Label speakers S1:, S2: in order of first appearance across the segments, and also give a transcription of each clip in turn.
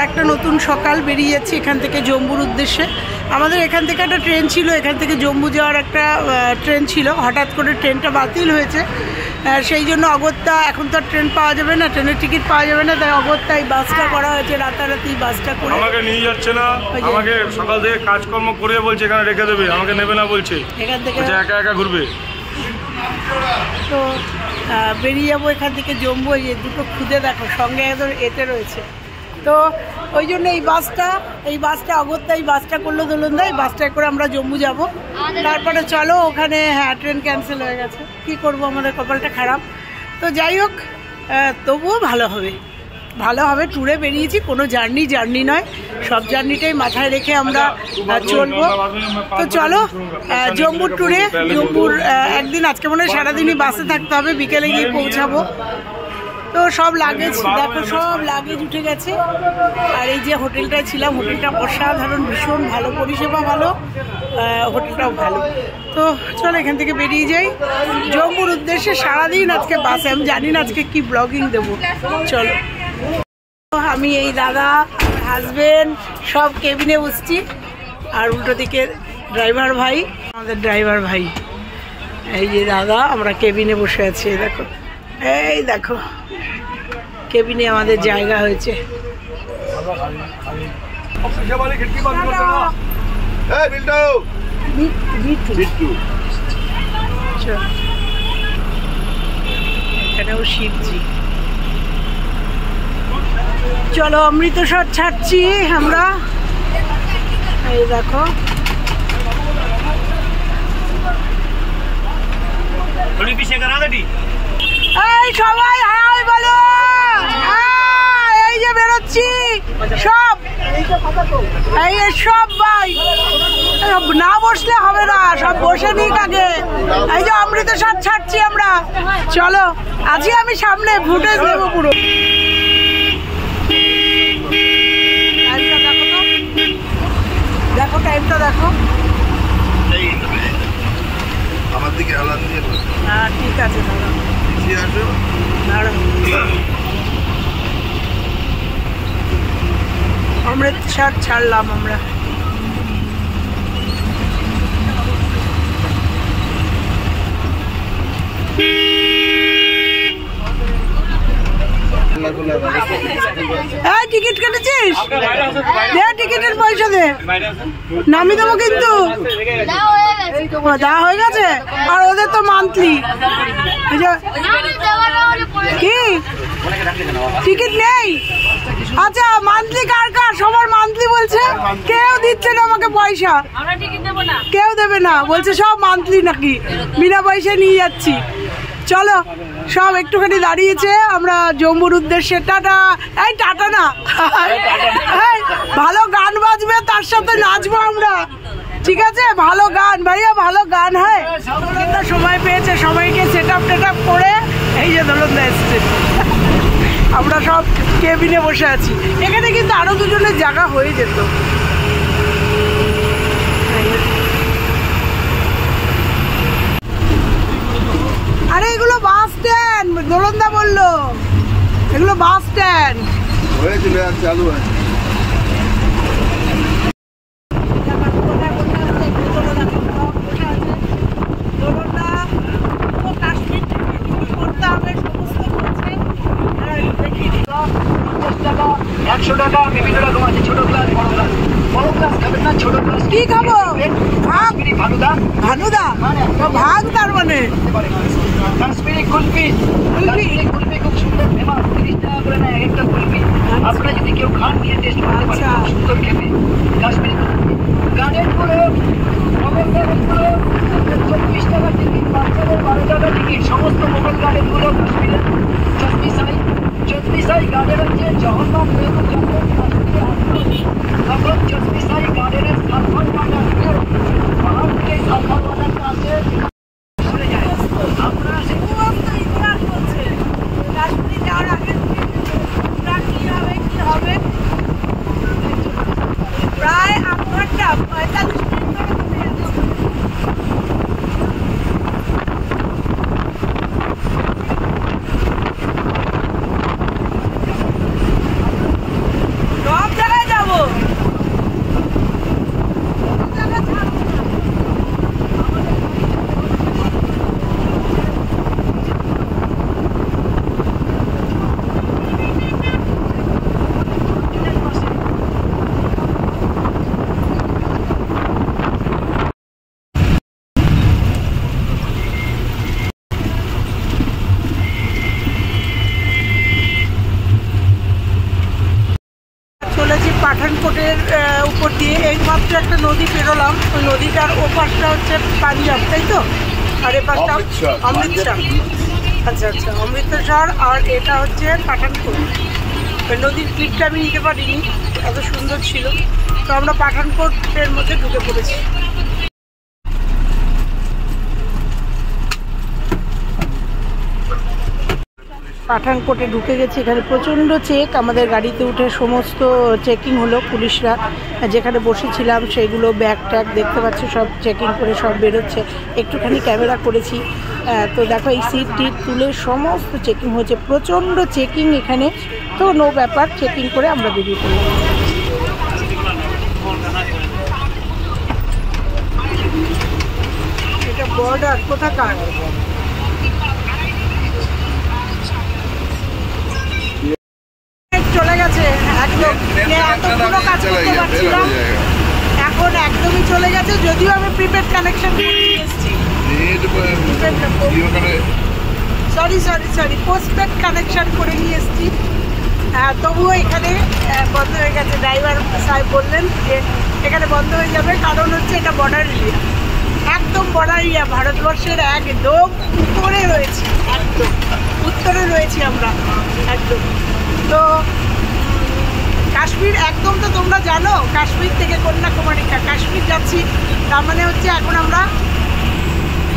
S1: একটা নতুন সকাল বেরিয়ে যাচ্ছি এখান থেকে জম্মুর উদ্দেশ্যে। আমাদের এখান থেকে একটা ট্রেন ছিল, এখান থেকে জম্মু যাওয়ার একটা ট্রেন ছিল, হঠাৎ করে ট্রেনটা বাতিল হয়েছে। সেই জন্য অগত্যা, এখন তো ট্রেন পাওয়া যাবে না, ট্রেনের টিকিট পাওয়া যাবে না, তাই অগত্যা এই বাসটা করা হয়েছে, রাতারাতি বাসটা করে।
S2: আমাকে নিয়ে যাচ্ছে না, আমাকে সকাল থেকে কাজকর্ম করে বলছে এখানে রেখে দেবে, আমাকে নেবে না বলছে, এখান থেকে একা একা ঘুরবে।
S1: তো বেরিয়ে যাবো এখান থেকে জম্মু। এই যে দুটো খুদে দেখো সঙ্গে একদম এতে রয়েছে। তো ওই জন্য এই বাসটা অগত্যা এই বাসটা করলো দোলনদা, এই বাসটায় করে আমরা জম্মু যাব। তারপরে চলো ওখানে, হ্যাঁ ট্রেন ক্যান্সেল হয়ে গেছে, কি করব, আমাদের কপালটা খারাপ। তো যাই হোক, তবুও ভালো হবে। ট্যুরে বেরিয়েছি, কোনো জার্নি নয়, সব জার্নিটাই মাথায় রেখে আমরা চলবো। তো চলো জম্মুর ট্যুরে, জম্মুর একদিন, আজকে মনে হয় সারাদিনই বাসে থাকতে হবে, বিকেলে গিয়ে পৌঁছাবো। তো সব লাগেজ দেখো, সব লাগেজ উঠে গেছে। আর এই যে হোটেলটায় ছিলাম, হোটেলটা অসাধারণ, ভীষণ ভালো, পরিষেবা ভালো, হোটেলটাও ভালো। তো চলো এখান থেকে বেরিয়ে যাই জম্মুর উদ্দেশ্যে। সারাদিন আজকে বাসে, আমি জানি না আজকে কি ব্লগিং দেবো। চলো, আমি এই দাদা, হাজবেন্ড সব কেবিনে বসছি, আর উল্টো দিকে ড্রাইভার ভাই, আমাদের ড্রাইভার ভাই। এই যে দাদা, আমরা কেবিনে বসে আছি, দেখো, এই দেখো কেবিনে আমাদের জায়গা হয়েছে। এখানেও শিবজি। চলো অমৃতসর ছাড়ছি আমরা, এই দেখো। এই সবাই হাই বলো, এই যে বেরোচ্ছি সব, এই সব ভাই, না বসলে হবে না, সব বসে নিক আগে। এই যে অমৃতসর ছাড়ছি আমরা, চলো আজকে আমি সামনে ফুটেজ দেবো পুরো। দেখো টাইমটা দেখো,
S3: আমার দিকে আলাদা দিয়ে,
S1: হ্যাঁ ঠিক আছে অমৃতসর ছাড়লাম আমরা। টিকিট কেটেছিস? দে টিকিটের পয়সা দে, নামিয়ে দেবো কিন্তু। দেওয়া হয়ে গেছে, আর ওদের তো মান্থলি। কি টিকিট নেই? আচ্ছা মান্থলি কার কার? সবার মান্থলি বলছে, কেউ দিচ্ছে না আমাকে পয়সা, কেউ দেবে না বলছে, সব মান্থলি নাকি, বিনা পয়সায় নিয়ে যাচ্ছি। চলো সব একটুখানি দাঁড়িয়েছে, আমরা জম্মুর উদ্দেশ্যে। টাটা। এই টাটা না, ভালো গান বাজবে, তার সাথে নাচবো আমরা, ঠিক আছে? ভালো গান ভাইয়া, ভালো গান। হ্যাঁ সময় পেয়েছে, সবাইকে সেট আপ করে এই যে দোলনদা এসছে, আমরা সব কেবিনে বসে আছি। এখানে কিন্তু আরো দুজনের জায়গা হয়ে যেত। আরে এগুলো বাস স্ট্যান্ড, দোলনদা বললো এগুলো বাস স্ট্যান্ড
S3: হয়েছিল, চালু আছে।
S1: কি খাবো? ভানুদা ভাগ, তার মানে
S4: কাশ্মীরি কুলফি খুব সুন্দর, ফেমাস, 30 টাকা করে না একটা কুলফি। আপনারা যদি কেউ খান, নিয়ে টেস্ট করতে পারেন, খুব সুন্দর খেতে কাশ্মীরি কুলফি। গার্ডেন গুলো 24 টাকা টিকিট, বাচ্চাদের 12 টাকা টিকিট। সমস্ত মোগল গার্ডেন গুলো কাশ্মীরের চটনিসাই গার্ডেন আছে, জগন্নাথ তখন চটনিসাই গার্ডেনের সালফার ওয়াটার, পাহাড় থেকে সালফার ওয়াটারটা আছে।
S1: প্রায় 8 ঘন্টা 45 মিনিট পাঠানকোটের উপর দিয়ে এই মাত্র একটা নদী পেরোলাম। ওই নদীটার ও পাশটা হচ্ছে পাঞ্জাব, তাই তো? আর এ পাশটা অমৃতসর। আচ্ছা আচ্ছা, অমৃতসর। আর এটা হচ্ছে পাঠানকোট। ওই নদীর ক্লিপটা আমি নিতে পারিনি, এত সুন্দর ছিল। তো আমরা পাঠানকোটের মধ্যে ঢুকে পড়েছি। পাঠানকোটে ঢুকে গেছি। এখানে প্রচণ্ড চেক, আমাদের গাড়িতে উঠে সমস্ত চেকিং হলো। পুলিশরা যেখানে বসেছিলাম সেগুলো ব্যাগ ট্যাগ দেখতে পাচ্ছি সব চেকিং করে সব বেরোচ্ছে। একটুখানি ক্যামেরা করেছি। তো দেখো এই সিট টিট তুলে সমস্ত চেকিং হয়েছে, প্রচণ্ড চেকিং এখানে। তো নো ব্যাপার, চেকিং করে আমরা বেরিয়ে পড়লাম। এটা বর্ডার কোথাকার? চলে গেছে একদম, এতগুলো কাজ করতে পারছিলাম, এখন একদমই চলে গেছে। যদিও আমি প্রিপেড কানেকশন করে নিয়ে এসেছি, সরি পোস্টপেড কানেকশন করে নিয়ে এসেছি। তবুও এখানে বন্ধ হয়ে গেছে। ড্রাইভার সাহেব বললেন যে এখানে বন্ধ হয়ে যাবে, কারণ হচ্ছে এটা বর্ডার এরিয়া, একদম বর্ডার এরিয়া। ভারতবর্ষের একদম উত্তরে রয়েছি, একদম উত্তরে রয়েছি আমরা একদম। তো কাশ্মীর একদম, তো তোমরা জানো কাশ্মীর থেকে কন্যাকুমারী, কাশ্মীর যাচ্ছি, তার মানে হচ্ছে এখন আমরা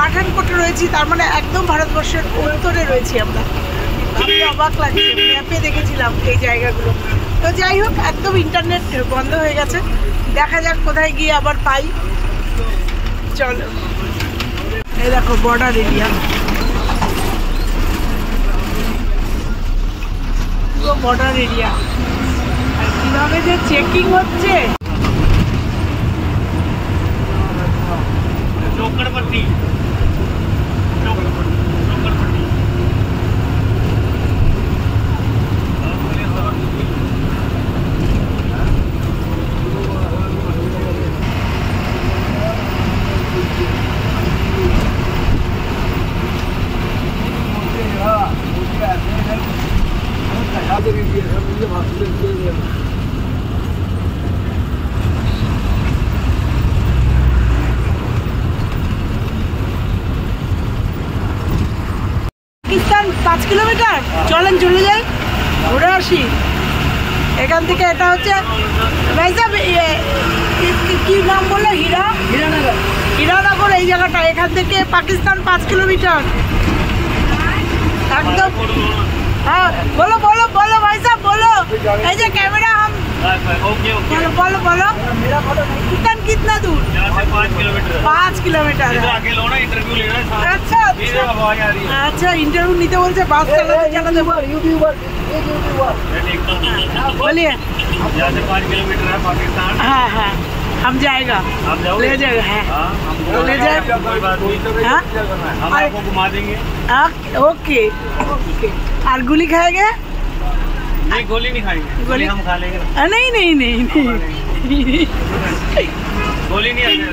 S1: পাঠানকোটে রয়েছি, তার মানে একদম ভারতবর্ষের উত্তরে রয়েছি আমরা। আমি অবাক লাগছে, ম্যাপে দেখেছিলাম এই জায়গাগুলো। তো যাই হোক, একদম ইন্টারনেট বন্ধ হয়ে গেছে। দেখা যাক কোথায় গিয়ে আবার পাই। চলো, এই দেখো বর্ডার এরিয়া, পুরো বর্ডার এরিয়া। আর কিভাবে যে চেকিং হচ্ছে, পাকিস্তান 5 কিলোমিটার। চলেন চলে যাই, ঘুরে আসি এখান থেকে। এটা হচ্ছে কি নাম বললো? হীরানগর এই জায়গাটা। এখান থেকে পাকিস্তান 5 কিলোমিটার একদম। हाँ बोलो बोलो बोलो भाई साहब बोलो, ऐसे कैमरा हम बोलो बोलो बोलो। कितना दूर? 5 किलोमीटर। अच्छा अच्छा, इंटरव्यू नहीं तो बोलते बात चलाते बोलिए।
S4: 5 किलोमीटर है पाकिस्तान।
S1: हाँ हाँ, हम जाएगा, ले जाएगा। हाँ ले जाएगा,
S4: हम आपको घुमा देंगे।
S1: Okay okay. और गोली खाएंगे?
S4: नहीं, गोली नहीं खाएंगे, गोली हम खा लेंगे।
S1: नहीं नहीं नहीं नहीं,
S4: गोली नहीं आएगी,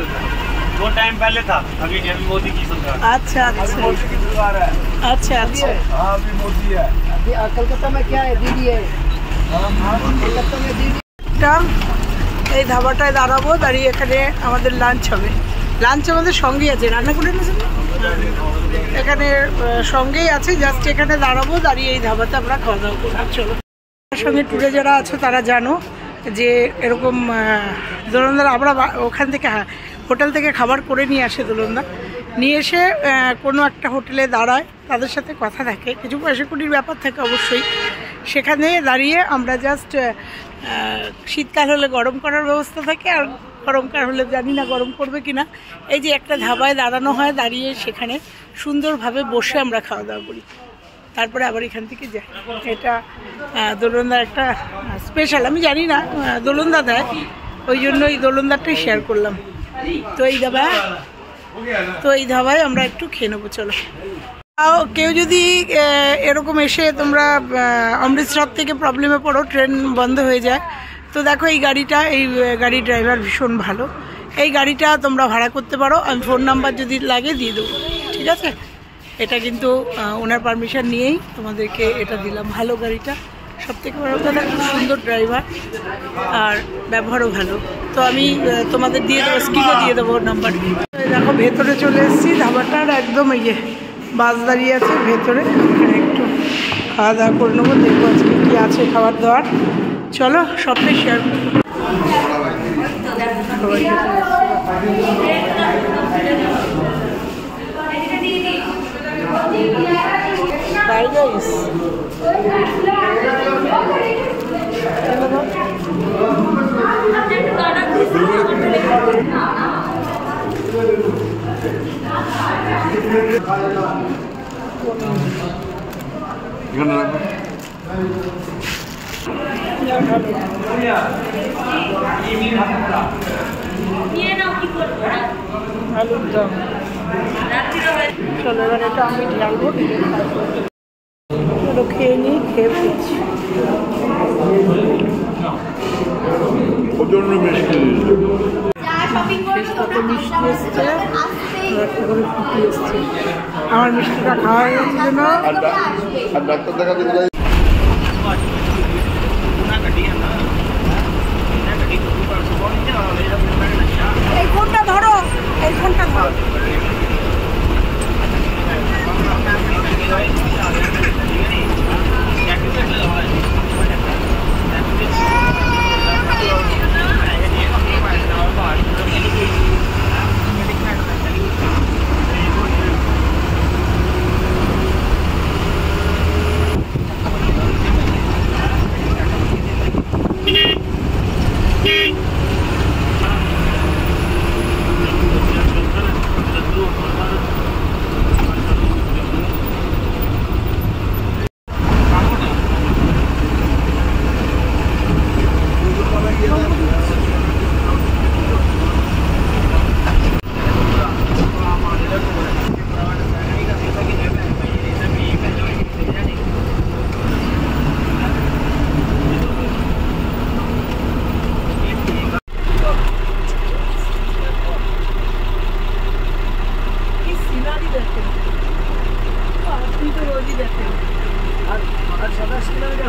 S4: वो टाइम पहले था, अभी मोदी की सरकार।
S1: अच्छा अच्छा
S3: मोदी की सरकार है।
S1: अच्छा अच्छा।
S3: हाँ, अभी मोदी है।
S4: अभी कलकत्ता में क्या है? दीदी है। कलकत्ता में दीदी।
S1: এই ধাবাটায় দাঁড়াবো, দাঁড়িয়ে এখানে আমাদের লাঞ্চ হবে। লাঞ্চ আমাদের সঙ্গেই আছে, রান্না করে এনেছেন এখানে সঙ্গেই আছে। জাস্ট এখানে দাঁড়াবো, দাঁড়িয়ে এই ধাবাতে আমরা খাওয়া দাওয়া করবো। চলো, আমার সঙ্গে ট্যুরে যারা আছো তারা জানো যে এরকম দোলনদার আমরা ওখান থেকে হোটেল থেকে খাবার করে নিয়ে আসে। দোলনদা নিয়ে এসে কোনো একটা হোটেলে দাঁড়ায়, তাদের সাথে কথা থাকে, কিছু পয়সা কুটির ব্যাপার থাকে অবশ্যই। সেখানে দাঁড়িয়ে আমরা জাস্ট শীতকাল হলে গরম করার ব্যবস্থা থাকে, আর গরমকাল হলে জানি না গরম করবে কিনা। এই যে একটা ধাবায় দাঁড়ানো হয়, দাঁড়িয়ে সেখানে সুন্দরভাবে বসে আমরা খাওয়া দাওয়া করি, তারপরে আবার এখান থেকে যাই। এটা দোলনদার একটা স্পেশাল, আমি জানি না দোলনদা দেয়, ওই জন্য এই দোলনদারটাই শেয়ার করলাম। তো এই ধাবায় আমরা একটু খেয়ে নেবো। চলো, কেউ যদি এরকম এসে তোমরা অমৃতসর থেকে প্রবলেমে পড়ো, ট্রেন বন্ধ হয়ে যায়, তো দেখো এই গাড়িটা, এই গাড়ির ড্রাইভার ভীষণ ভালো। এই গাড়িটা তোমরা ভাড়া করতে পারো, আমি ফোন নাম্বার যদি লাগে দিয়ে দেবো, ঠিক আছে? এটা কিন্তু ওনার পারমিশন নিয়েই তোমাদেরকে এটা দিলাম। ভালো গাড়িটা, সবথেকে বড় কথা খুব সুন্দর ড্রাইভার আর ব্যবহারও ভালো। তো আমি তোমাদের দিয়ে দেবো, স্ক্রিনে দিয়ে দেবো নাম্বার। দেখো ভেতরে চলে এসেছি ধাবাটার একদম, এই যে বাস দাঁড়িয়ে আছে ভেতরে, একটু খাওয়া দাওয়া করে নেবো, দেখবো আজকে কী আছে খাবার দাবার। চলো সবটাই শেয়ার করবো। আলুর দম। চলো এবার এটা আমি ঢালবো, চলো খেয়ে নিই, খেয়ে ফেলছি।
S3: প্রচন্ড মিষ্টি,
S1: কত মিষ্টি এসছে, একটা করে ফুটি এসছে। আমার মিষ্টিটা খাওয়া হয়ে গেছে জন্য
S3: আর ডাক্তার দেখাতে কোথায়?
S1: এই ফোনটা ধরো, এই ফোনটা ধরো।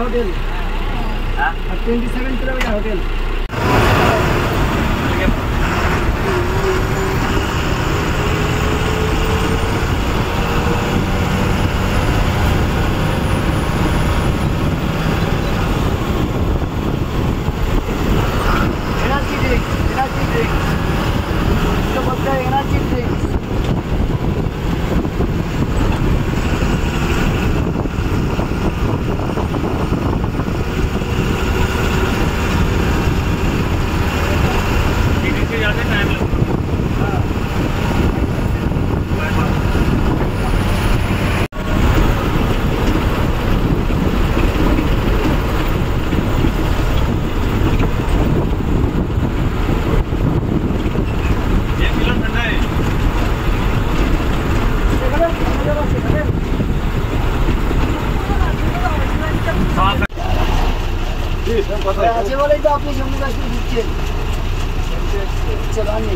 S4: হোটেল আর 27 kilometre hotel. Energy drink, energy drink, তো বলতে এনার্জি ড্রিঙ্ক। আছে বলেই তো আপনি জম্মু কাশ্মীর দিচ্ছেন। চলো আনি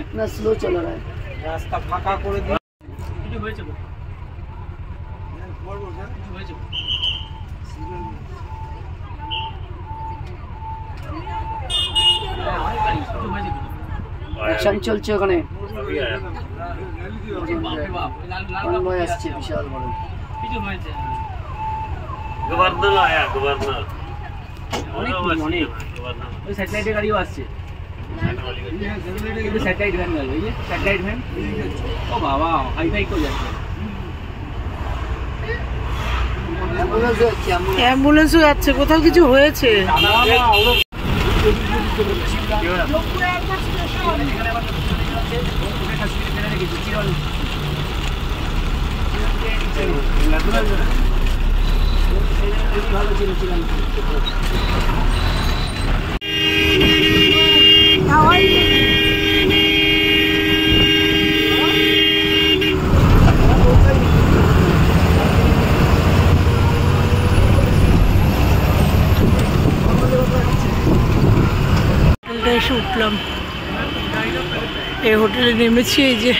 S4: इतना स्लो चल रहा है
S3: রাস্তা ফাঁকা করে দিয়ে
S4: কিছু হয়েছে অ্যাকশন চলছে ওখানে। কনভয় আসছে বিশাল বড়। কিছু হয়েছে
S5: গভর্নর আয়া গভর্নর
S4: অনেক ওই স্যাটেলাইটের গাড়িও আসছে। স্যাটেলাইট ভ্যান গেল, এই যে স্যাটেলাইট ভ্যান। ও বাবা হাইফাই করে যাচ্ছে।
S1: অ্যাম্বুলেন্সও যাচ্ছে, কোথাও কিছু হয়েছে। ভালো চিনেছিলাম। এসে উঠলাম, এই হোটেলে নেমেছি। এই যে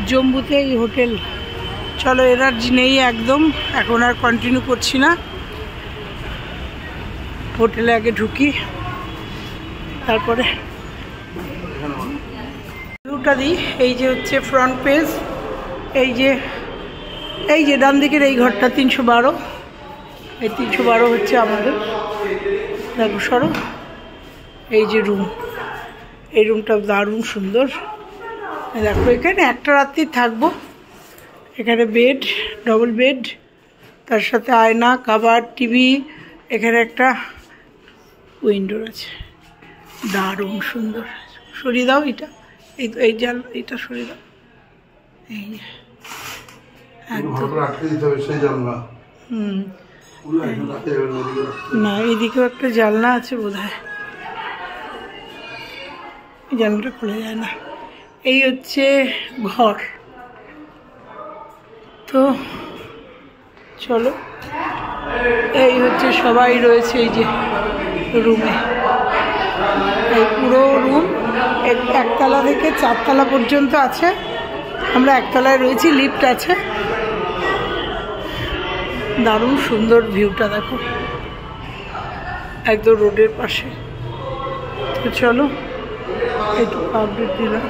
S1: জম্বুতে এই হোটেল। চলো, এনার্জি নেই একদম, এখন আর কন্টিনিউ করছি না। হোটেলে আগে ঢুকি, তারপরে রুটটা দিই। এই যে হচ্ছে ফ্রন্ট পেজ, এই যে ডান দিকের এই ঘরটা 312, এই 312 হচ্ছে আমাদের। দেখো সরো, এই যে রুম, এই রুমটা দারুণ সুন্দর। দেখো এখানে একটা রাত্রি থাকবো। এখানে বেড, ডবল বেড, তার সাথে আয়না, কাবার্ড, টিভি, এখানে একটা উইন্ডো আছে, দারুণ সুন্দর। সরিয়ে দাও এটা, এই জাল, এইটা সরিয়ে দাও। এই একদম না, এইদিকেও একটা জানলা আছে বোধহয়, এই জানলাটা খুলে যায় না। এই হচ্ছে ঘর। তো চলো, এই হচ্ছে সবাই রয়েছে এই যে রুমে। এই পুরো রুম একতলা থেকে 4 তলা পর্যন্ত আছে। আমরা একতলায় রয়েছি, লিফট আছে। দারুণ সুন্দর ভিউটা দেখো, একদম রোডের পাশে। তো চলো, একটু আপডেট দিলাম।